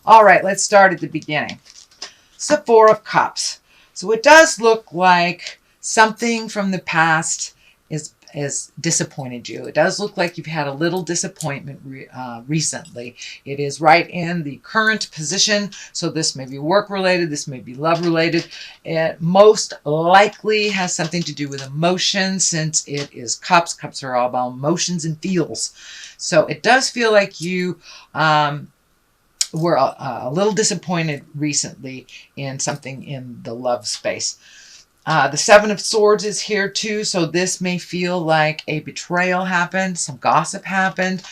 All right, let's start at the beginning. It's the Four of Cups. So it does look like something from the past is disappointed you. It does look like you've had a little disappointment recently. It is right in the current position. So this may be work related. This may be love related. It most likely has something to do with emotions, since it is cups. Cups are all about emotions and feels. So it does feel like you were a little disappointed recently in something in the love space. The Seven of Swords is here too, so this may feel like a betrayal happened, some gossip happened,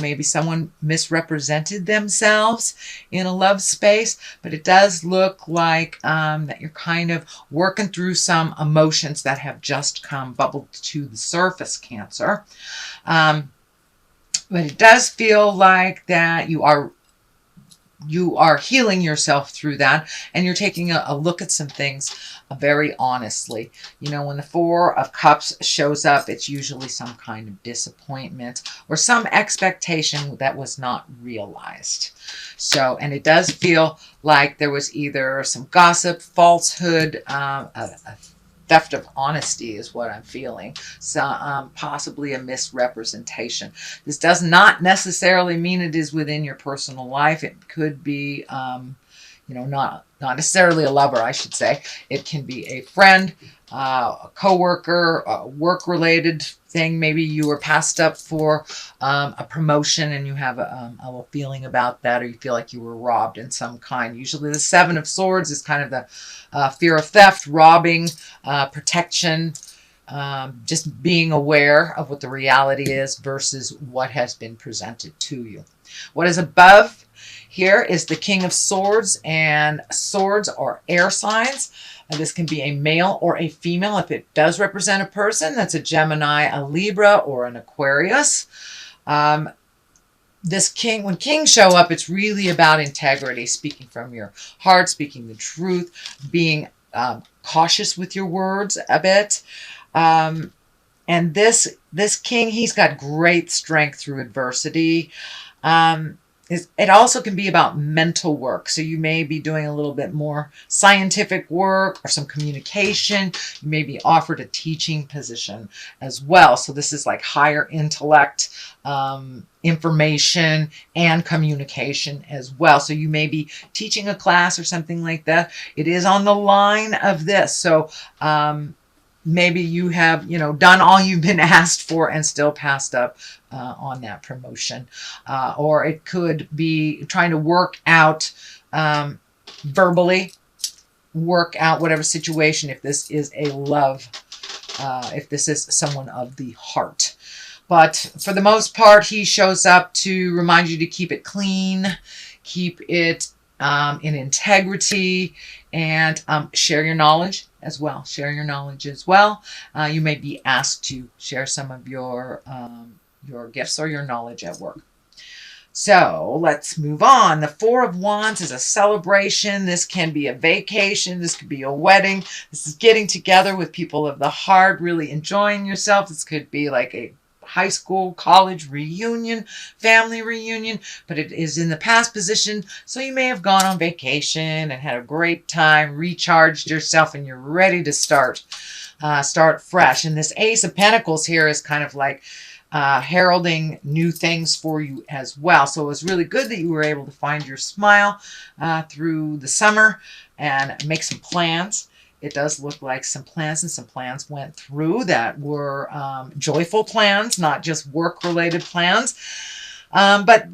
maybe someone misrepresented themselves in a love space, but it does look like that you're kind of working through some emotions that have just bubbled to the surface, Cancer. But it does feel like that you are healing yourself through that, and you're taking a look at some things very honestly. You know, when the Four of Cups shows up, it's usually some kind of disappointment or some expectation that was not realized. So, and it does feel like there was either some gossip, falsehood, a theft of honesty is what I'm feeling. So possibly a misrepresentation. This does not necessarily mean it is within your personal life. It could be, not necessarily a lover, I should say. It can be a friend, a coworker, a work-related thing. Maybe you were passed up for a promotion and you have a little feeling about that, or you feel like you were robbed in some kind. Usually the Seven of Swords is kind of the fear of theft, robbing, protection, just being aware of what the reality is versus what has been presented to you. What is above here is the King of Swords, and swords are air signs. And this can be a male or a female. If it does represent a person, that's a Gemini, a Libra, or an Aquarius. This king, when kings show up, it's really about integrity, speaking from your heart, speaking the truth, being cautious with your words a bit. And this king, he's got great strength through adversity. It also can be about mental work. So you may be doing a little bit more scientific work or some communication. You may be offered a teaching position as well. So this is like higher intellect, information, and communication as well. So you may be teaching a class or something like that. It is on the line of this. So maybe you have, done all you've been asked for and still passed up on that promotion. Or it could be trying to work out verbally, work out whatever situation, if this is a love, if this is someone of the heart. But for the most part, he shows up to remind you to keep it clean, keep it in integrity, and share your knowledge as well. Share your knowledge as well. You may be asked to share some of your gifts or your knowledge at work. So let's move on. The Four of Wands is a celebration. This can be a vacation. This could be a wedding. This is getting together with people of the heart, really enjoying yourself. This could be like a high school, college reunion, family reunion, but it is in the past position. So you may have gone on vacation and had a great time, recharged yourself, and you're ready to start fresh. And this Ace of Pentacles here is kind of like heralding new things for you as well. So it was really good that you were able to find your smile through the summer and make some plans. It does look like some plans went through that were joyful plans, not just work-related plans. But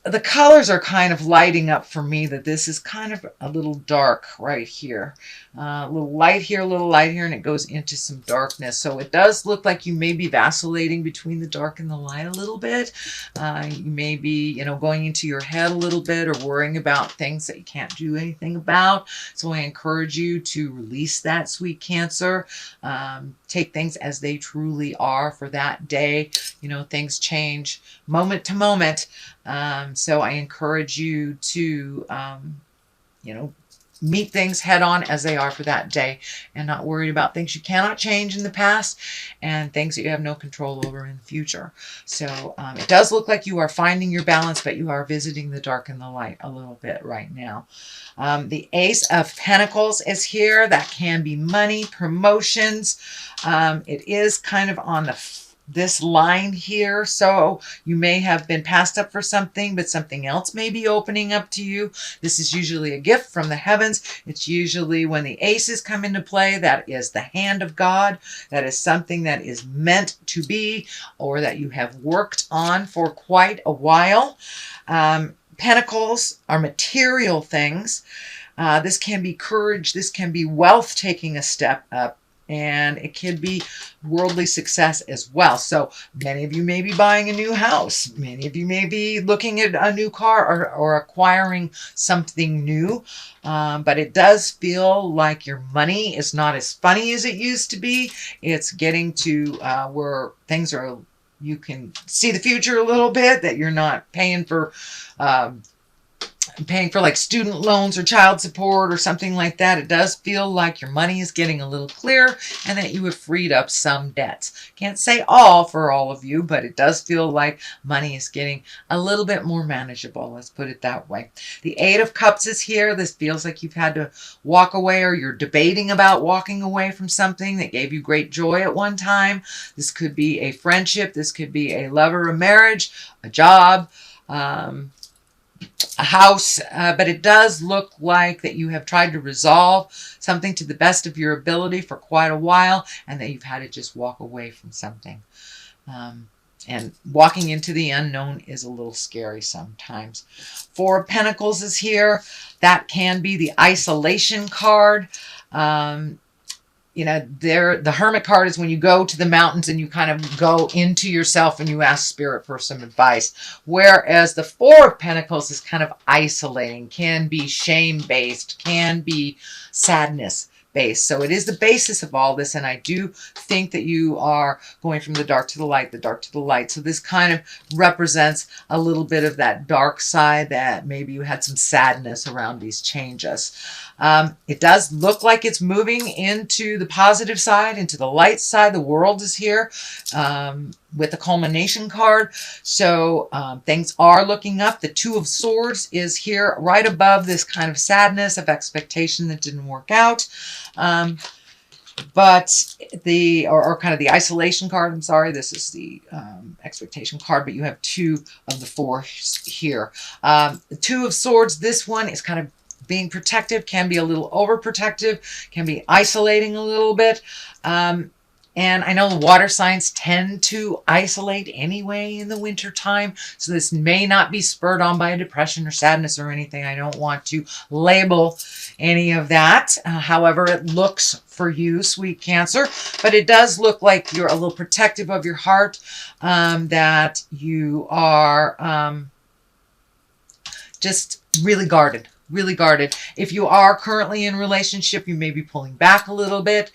the colors are kind of lighting up for me that this is kind of a little dark right here. A little light here, a little light here, and it goes into some darkness. So it does look like you may be vacillating between the dark and the light a little bit. You may be, going into your head a little bit or worrying about things that you can't do anything about. So I encourage you to release that, sweet Cancer. Take things as they truly are for that day. Things change moment to moment. So I encourage you to, meet things head on as they are for that day, and not worried about things you cannot change in the past and things that you have no control over in the future. So it does look like you are finding your balance, but you are visiting the dark and the light a little bit right now. The Ace of Pentacles is here. That can be money, promotions. It is kind of on this line here, so you may have been passed up for something, but something else may be opening up to you. This is usually a gift from the heavens. It's usually when the aces come into play, that is the hand of God. That is something that is meant to be, or that you have worked on for quite a while. Pentacles are material things. This can be courage. This can be wealth taking a step up. And it could be worldly success as well. So many of you may be buying a new house. Many of you may be looking at a new car or acquiring something new. But it does feel like your money is not as funny as it used to be. It's getting to where things are, you can see the future a little bit, that you're not paying for like student loans or child support or something like that. It does feel like your money is getting a little clearer and that you have freed up some debts. Can't say all for all of you, but it does feel like money is getting a little bit more manageable. Let's put it that way. The Eight of Cups is here. This feels like you've had to walk away, or you're debating about walking away from something that gave you great joy at one time. This could be a friendship. This could be a lover, a marriage, a job, a house, but it does look like that you have tried to resolve something to the best of your ability for quite a while, and that you've had to just walk away from something. And walking into the unknown is a little scary sometimes. Four of Pentacles is here. That can be the isolation card. You know, the Hermit card is when you go to the mountains and you kind of go into yourself and you ask Spirit for some advice. Whereas the Four of Pentacles is kind of isolating, can be shame-based, can be sadness-based. So it is the basis of all this, and I do think that you are going from the dark to the light, the dark to the light. So this kind of represents a little bit of that dark side, that maybe you had some sadness around these changes. It does look like it's moving into the positive side, into the light side. The World is here with the culmination card. So things are looking up. The Two of Swords is here right above this kind of sadness of expectation that didn't work out. But or kind of the isolation card, I'm sorry, this is the expectation card, but you have two of the four here. The Two of Swords, this one is kind of being protective, can be a little overprotective, can be isolating a little bit. And I know the water signs tend to isolate anyway in the winter time. So this may not be spurred on by a depression or sadness or anything. I don't want to label any of that. However, it looks for you, sweet Cancer. But it does look like you're a little protective of your heart, that you are just really guarded. Really guarded. If you are currently in a relationship, you may be pulling back a little bit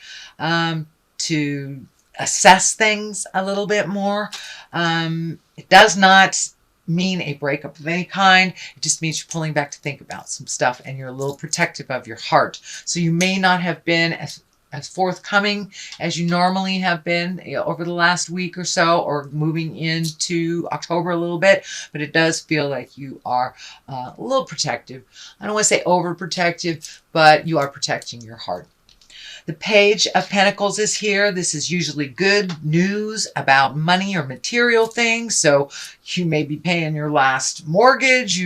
to assess things a little bit more. It does not mean a breakup of any kind. It just means you're pulling back to think about some stuff, and you're a little protective of your heart. So you may not have been as forthcoming as you normally have been over the last week or so, or moving into October a little bit, but it does feel like you are a little protective. I don't want to say overprotective, but you are protecting your heart. The Page of Pentacles is here. This is usually good news about money or material things. So you may be paying your last mortgage.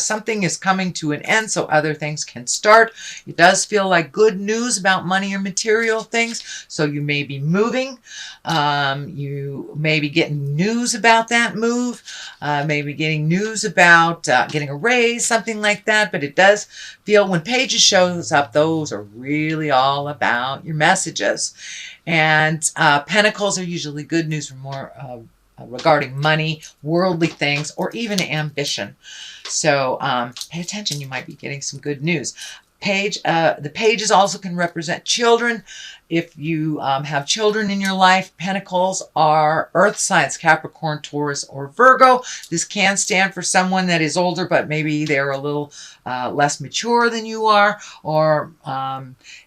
Something is coming to an end, so other things can start. It does feel like good news about money or material things. So you may be moving. You may be getting news about that move. Maybe getting news about getting a raise, something like that. But it does feel, when Pages shows up, those are really all about your messages. And Pentacles are usually good news for more regarding money, worldly things, or even ambition. So pay attention. You might be getting some good news. The pages also can represent children. If you have children in your life, pentacles are earth signs, Capricorn, Taurus, or Virgo. This can stand for someone that is older, but maybe they're a little less mature than you are, or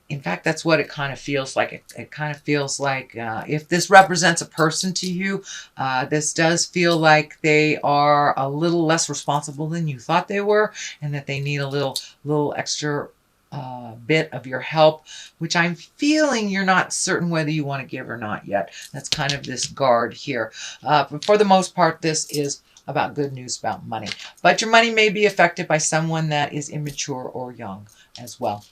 in fact, that's what it kind of feels like. It kind of feels like if this represents a person to you, this does feel like they are a little less responsible than you thought they were, and that they need a little extra bit of your help, which I'm feeling you're not certain whether you want to give or not yet. That's kind of this guard here. But for the most part, this is about good news about money. But your money may be affected by someone that is immature or young as well.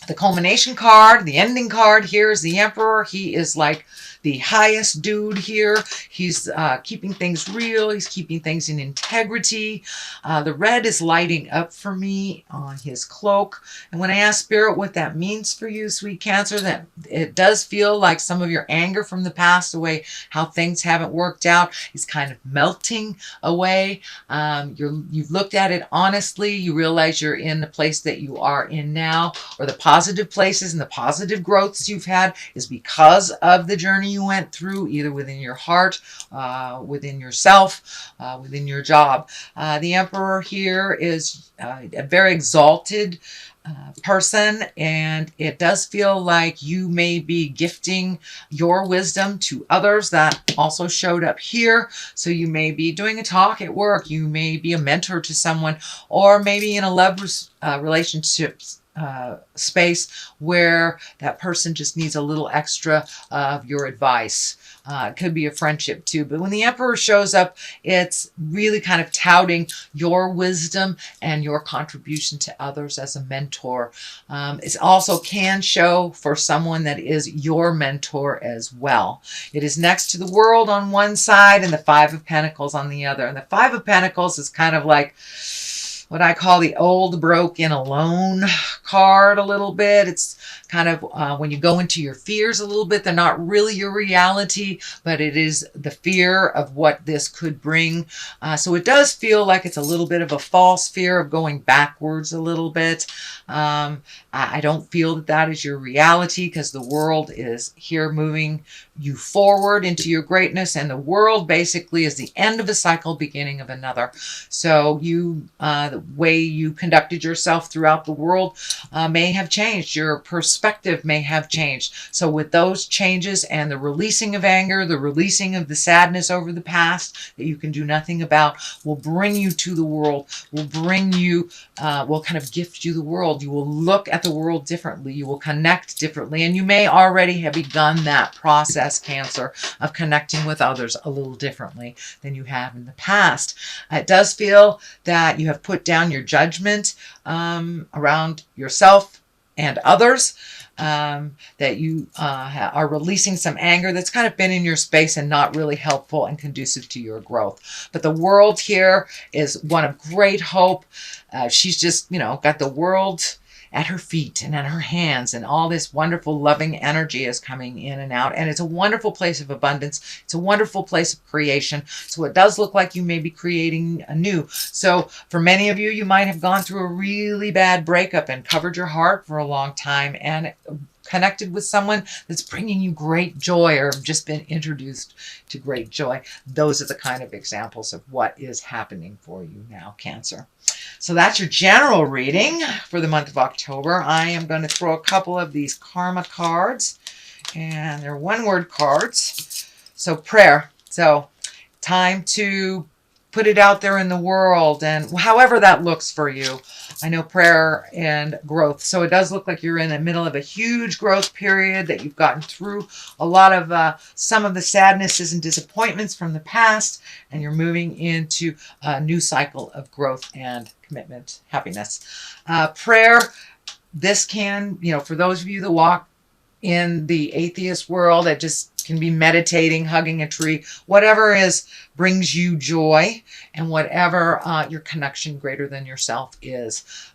The culmination card, the ending card here is the Emperor. He is like the highest dude here. He's keeping things real. He's keeping things in integrity. The red is lighting up for me on his cloak. And when I ask Spirit what that means for you, sweet Cancer, that it does feel like some of your anger from the past, the way how things haven't worked out, is kind of melting away. You've looked at it honestly. You realize you're in the place that you are in now, or the positive places and the positive growths you've had is because of the journey you went through, either within your heart, within yourself, within your job. The Emperor here is a very exalted person, and it does feel like you may be gifting your wisdom to others. That also showed up here. So you may be doing a talk at work, you may be a mentor to someone, or maybe in a love relationship space where that person just needs a little extra of your advice. It could be a friendship too. But when the Emperor shows up, it's really kind of touting your wisdom and your contribution to others as a mentor. It also can show for someone that is your mentor as well. It is next to the World on one side and the Five of Pentacles on the other. And the Five of Pentacles is kind of like what I call the old, broken, alone card a little bit. It's kind of when you go into your fears a little bit, they're not really your reality, but it is the fear of what this could bring. So it does feel like it's a little bit of a false fear of going backwards a little bit. I don't feel that that is your reality, because the World is here moving you forward into your greatness, and the World basically is the end of a cycle, beginning of another. So you, the way you conducted yourself throughout the world may have changed. Your perspective may have changed. So with those changes and the releasing of anger, the releasing of the sadness over the past that you can do nothing about, will bring you to the world, will bring you, will kind of gift you the world. You will look at the world differently. You will connect differently. And you may already have begun that process, Cancer, of connecting with others a little differently than you have in the past. It does feel that you have put down your judgment around yourself and others, that you are releasing some anger that's kind of been in your space and not really helpful and conducive to your growth. But the World here is one of great hope. She's just, got the world at her feet and at her hands, and all this wonderful loving energy is coming in and out, and it's a wonderful place of abundance. It's a wonderful place of creation. So it does look like you may be creating anew. So for many of you, you might have gone through a really bad breakup and covered your heart for a long time and connected with someone that's bringing you great joy, or just been introduced to great joy. Those are the kind of examples of what is happening for you now, Cancer. So that's your general reading for the month of October. I am going to throw a couple of these karma cards, and they're one-word cards. So prayer. So time to put it out there in the world, and however that looks for you. I know prayer and growth. So it does look like you're in the middle of a huge growth period, that you've gotten through a lot of some of the sadnesses and disappointments from the past, and you're moving into a new cycle of growth and commitment, happiness. Prayer, this can, for those of you that walk in the atheist world, that just can be meditating, hugging a tree, whatever brings you joy, and whatever your connection greater than yourself is.